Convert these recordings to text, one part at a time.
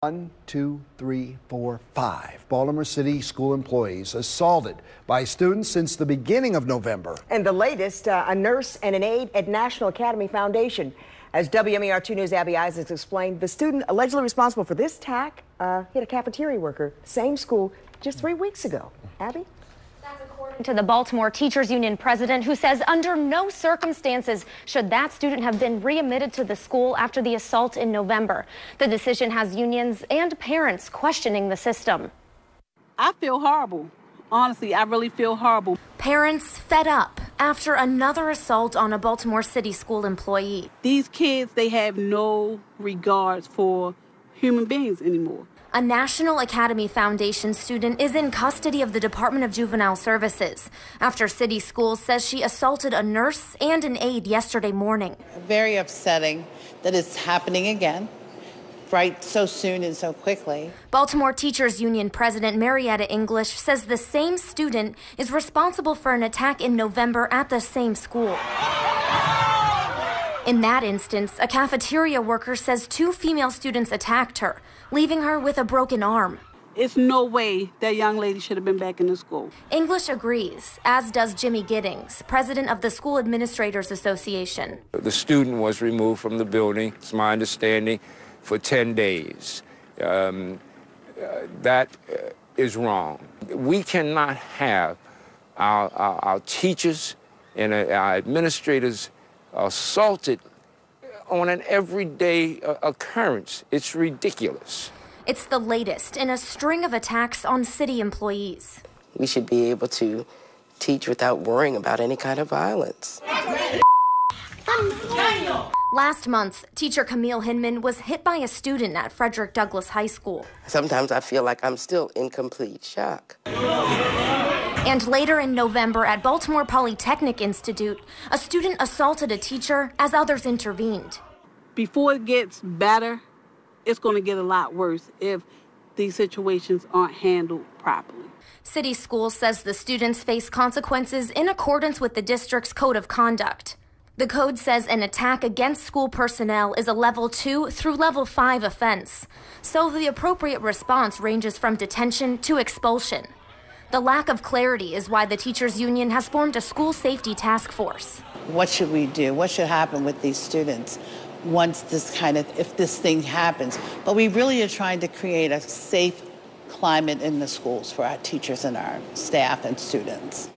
One, two, three, four, five Baltimore City school employees assaulted by students since the beginning of November. And the latest, a nurse and an aide at National Academy Foundation. As WMER2 News' Abby Isaacs explained, the student allegedly responsible for this attack hit a cafeteria worker, same school, just 3 weeks ago. Abby? That's according to the Baltimore Teachers Union president, who says under no circumstances should that student have been readmitted to the school after the assault in November. The decision has unions and parents questioning the system. I feel horrible. Honestly, I really feel horrible. Parents fed up after another assault on a Baltimore City school employee. These kids, they have no regards for human beings anymore. A National Academy Foundation student is in custody of the Department of Juvenile Services after City Schools says she assaulted a nurse and an aide yesterday morning. Very upsetting that it's happening again, right, so soon and so quickly. Baltimore Teachers Union President Marietta English says the same student is responsible for an attack in November at the same school. In that instance, a cafeteria worker says 2 female students attacked her, leaving her with a broken arm. It's no way that young lady should have been back in the school. English agrees, as does Jimmy Giddings, president of the School Administrators Association. The student was removed from the building, it's my understanding, for 10 days. That is wrong. We cannot have our teachers and our administrators assaulted on an everyday occurrence. It's ridiculous. It's the latest in a string of attacks on city employees. We should be able to teach without worrying about any kind of violence. Last month, teacher Camille Hinman was hit by a student at Frederick Douglass High School. Sometimes I feel like I'm still in complete shock. And later in November at Baltimore Polytechnic Institute, a student assaulted a teacher as others intervened. Before it gets better, it's going to get a lot worse if these situations aren't handled properly. City Schools says the students face consequences in accordance with the district's code of conduct. The code says an attack against school personnel is a level 2 through level 5 offense, so the appropriate response ranges from detention to expulsion. The lack of clarity is why the teachers union has formed a school safety task force. What should we do? What should happen with these students once if this thing happens? But we really are trying to create a safe climate in the schools for our teachers and our staff and students.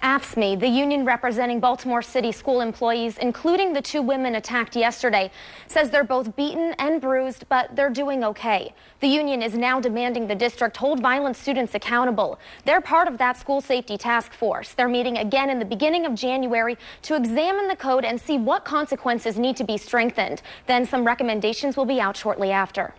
AFSCME, the union representing Baltimore City school employees, including the 2 women attacked yesterday, says they're both beaten and bruised, but they're doing okay. The union is now demanding the district hold violent students accountable. They're part of that school safety task force. They're meeting again in the beginning of January to examine the code and see what consequences need to be strengthened. Then some recommendations will be out shortly after.